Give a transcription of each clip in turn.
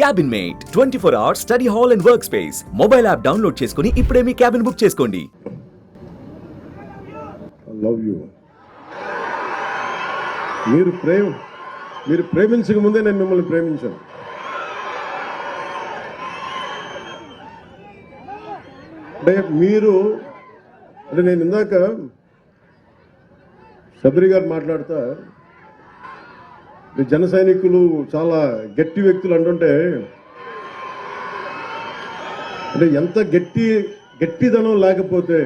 క్యాబిన్మేట్ 24 hours study hall and work space mobile app download చేసుకుని ఇప్పుడే మీ cabin book చేసుకోండి. Love you. మీరు ప్రేమించక ముందే నేను మిమ్మల్ని ప్రేమించాను. అంటే నేను ఇందాక శబరి గారు మాట్లాడుతా జన సైనికులు చాలా గట్టి వ్యక్తులు అంటుంటే, అంటే ఎంత గట్టిదనం లేకపోతే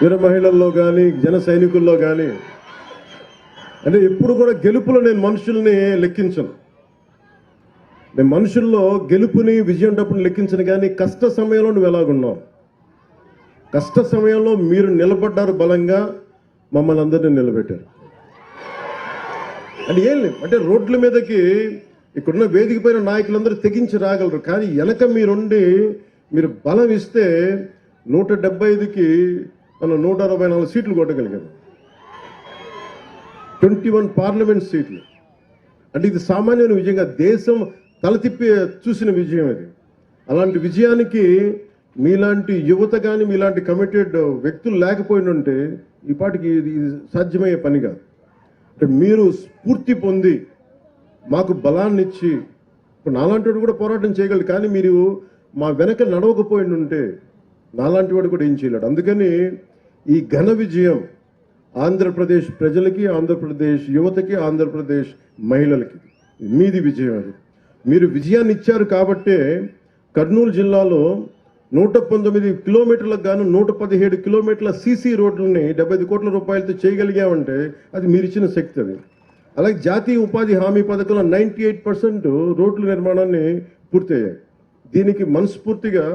వీర మహిళల్లో కానీ జన సైనికుల్లో కానీ, అంటే ఎప్పుడు కూడా గెలుపులో నేను మనుషుల్ని లెక్కించను. నేను మనుషుల్లో గెలుపుని విజయం డబ్బుని లెక్కించను. కానీ కష్ట సమయంలో నువ్వు ఎలాగున్నావు, కష్ట సమయంలో మీరు నిలబడ్డారు, బలంగా మమ్మల్ని అందరినీ నిలబెట్టారు. అంటే ఏం లేదు, అంటే రోడ్ల మీదకి ఇక్కడున్న వేదిక పైన నాయకులందరూ తెగించి రాగలరు. కానీ వెనక మీరు బలం ఇస్తే 175కి మనం 164 సీట్లు కొట్టగలిగాము, 21 పార్లమెంట్ సీట్లు. అంటే ఇది సామాన్యమైన విజయంగా దేశం తల తిప్పి చూసిన విజయం ఇది. అలాంటి విజయానికి మీలాంటి యువత కానీ మీలాంటి కమిటెడ్ వ్యక్తులు లేకపోయినంటే ఈ పాటికి ఇది సాధ్యమయ్యే పని కాదు. అంటే మీరు స్ఫూర్తి పొంది మాకు బలాన్ని ఇచ్చి, ఇప్పుడు నాలాంటి వాడు కూడా పోరాటం చేయగలడు. కానీ మీరు మా వెనక నడవకపోయిండుంటే నాలాంటి వాడు కూడా ఏం చేయలేడు. అందుకని ఈ ఘన విజయం ఆంధ్రప్రదేశ్ ప్రజలకి, ఆంధ్రప్రదేశ్ యువతకి, ఆంధ్రప్రదేశ్ మహిళలకి మీది విజయం. అది మీరు విజయాన్ని ఇచ్చారు కాబట్టే కర్నూలు జిల్లాలో 119 కిలోమీటర్లకు గాను 117 కిలోమీటర్ల సీసీ రోడ్లని 75 కోట్ల రూపాయలతో చేయగలిగామంటే అది మీరు ఇచ్చిన శక్తి. అది అలాగే జాతీయ ఉపాధి హామీ పథకంలో 98% రోడ్ల నిర్మాణాన్ని పూర్తయ్యాయి. దీనికి మనస్ఫూర్తిగా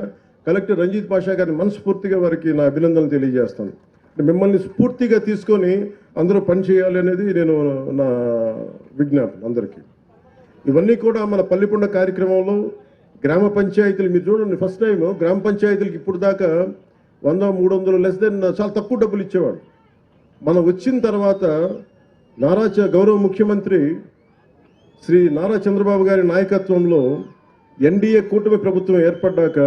కలెక్టర్ రంజిత్ పాషా గారిని మనస్ఫూర్తిగా వారికి నా అభినందనలు తెలియజేస్తాను. మిమ్మల్ని స్ఫూర్తిగా తీసుకొని అందరూ పనిచేయాలి అనేది నేను నా విజ్ఞాపన అందరికీ. ఇవన్నీ కూడా మన పల్లిపొండ కార్యక్రమంలో గ్రామ పంచాయతీలు మీరు చూడండి, ఫస్ట్ టైం గ్రామ పంచాయతీలకు ఇప్పుడు దాకా 100-300 లెస్ దెన్ చాలా తక్కువ డబ్బులు ఇచ్చేవాడు. మనం వచ్చిన తర్వాత గౌరవ ముఖ్యమంత్రి శ్రీ నారా చంద్రబాబు గారి నాయకత్వంలో ఎన్డీఏ కూటమి ప్రభుత్వం ఏర్పడ్డాక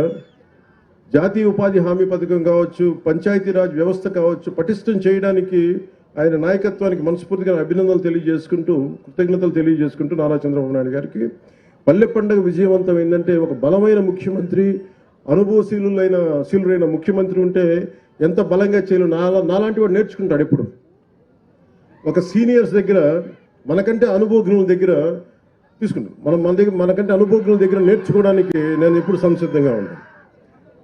జాతీయ ఉపాధి హామీ పథకం కావచ్చు, పంచాయతీరాజ్ వ్యవస్థ కావచ్చు, పటిష్టం చేయడానికి ఆయన నాయకత్వానికి మనస్ఫూర్తిగా అభినందనలు తెలియజేసుకుంటూ, కృతజ్ఞతలు తెలియజేసుకుంటూ నారా చంద్రబాబు నాయుడు గారికి పల్లె పండుగ విజయవంతం ఏంటంటే ఒక బలమైన ముఖ్యమంత్రి, అనుభవశీలురైన ముఖ్యమంత్రి ఉంటే ఎంత బలంగా చేయలు నాలాంటి వాడు నేర్చుకుంటాడు. ఎప్పుడు ఒక సీనియర్స్ దగ్గర మనకంటే అనుభవజ్ఞుల దగ్గర తీసుకుంటాం, మనకంటే అనుభవజ్ఞుల దగ్గర నేర్చుకోవడానికి నేను ఎప్పుడు సంసిద్ధంగా ఉంటాను.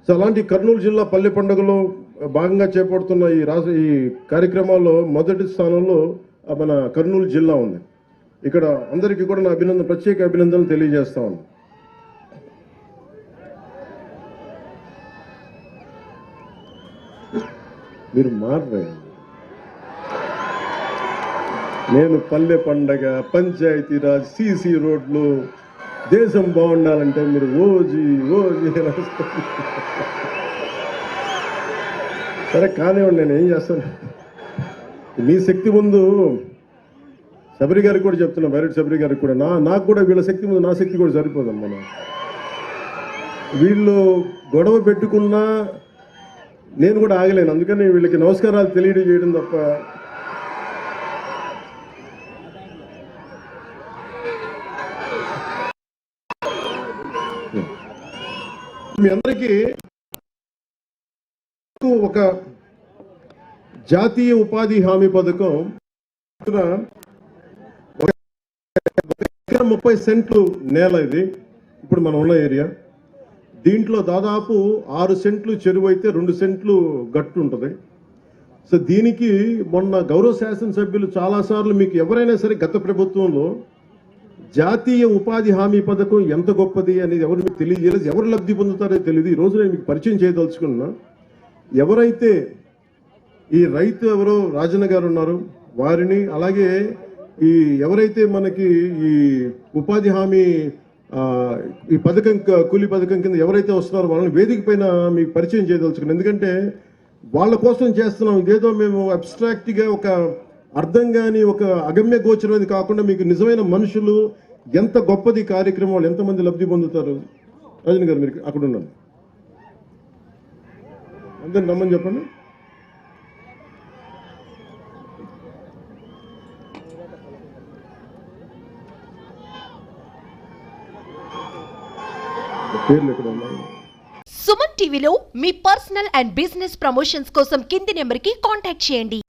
సో అలాంటి కర్నూలు జిల్లా పల్లె పండుగలో భాగంగా చేపడుతున్న ఈ కార్యక్రమాల్లో మొదటి స్థానంలో మన కర్నూలు జిల్లా ఉంది. ఇక్కడ అందరికీ కూడా నా ప్రత్యేక అభినందనలు తెలియజేస్తా ఉన్నాను. మీరు మారరే, నేను పల్లె పండగ, పంచాయతీరాజ్, సీసీ రోడ్లు, దేశం బాగుండాలంటే మీరు ఓజీ సరే కానివ్వండి, నేను ఏం చేస్తాను. మీ శక్తి ముందు శబరి గారికి కూడా చెప్తున్నా, బైరెడ్డి శబరి గారికి కూడా, నాకు కూడా వీళ్ళ శక్తి ముందు నా శక్తి కూడా సరిపోదమ్మా. వీళ్ళు గొడవ పెట్టుకున్నా నేను కూడా ఆగలేను. అందుకని వీళ్ళకి నమస్కారాలు తెలియజేయడం తప్ప మీ అందరికీ ఒక జాతీయ ఉపాధి హామీ పథకం 30 సెంట్లు నేల, ఇది ఇప్పుడు మనం ఉన్న ఏరియా. దీంట్లో దాదాపు 6 సెంట్లు చెరువు అయితే 2 సెంట్లు గట్టు ఉంటుంది. సో దీనికి మొన్న గౌరవ శాసనసభ్యులు చాలాసార్లు మీకు ఎవరైనా సరే గత ప్రభుత్వంలో జాతీయ ఉపాధి హామీ పథకం ఎంత గొప్పది అనేది ఎవరు మీకు తెలియజేయలేదు, ఎవరు లబ్ధి పొందుతారో తెలియదు. ఈరోజు నేను మీకు పరిచయం చేయదలుచుకున్నా. ఎవరైతే ఈ రైతు ఎవరో రాజన్న గారు ఉన్నారో వారిని, అలాగే ఎవరైతే మనకి ఈ ఉపాధి హామీ ఈ పథకం, కూలీ పథకం కింద ఎవరైతే వస్తున్నారో వాళ్ళని వేదిక పైన మీకు పరిచయం చేయదలుచుకున్నాను. ఎందుకంటే వాళ్ళ కోసం చేస్తున్నాం. ఇదేదో మేము అబ్స్ట్రాక్ట్గా ఒక అర్థం కాని ఒక అగమ్య గోచరమైనది కాకుండా మీకు నిజమైన మనుషులు ఎంత గొప్పది కార్యక్రమాలు, ఎంతమంది లబ్ధి పొందుతారు. రజని గారు మీరు అక్కడ ఉన్నాను, అందరు నమ్మని చెప్పండి. పేర్లు ఎక్కడ ఉన్నాయి? సుమన్ టీవీలో మీ పర్సనల్ అండ్ బిజినెస్ ప్రమోషన్స్ కోసం కింది నెంబర్కి కాంటాక్ట్ చేయండి.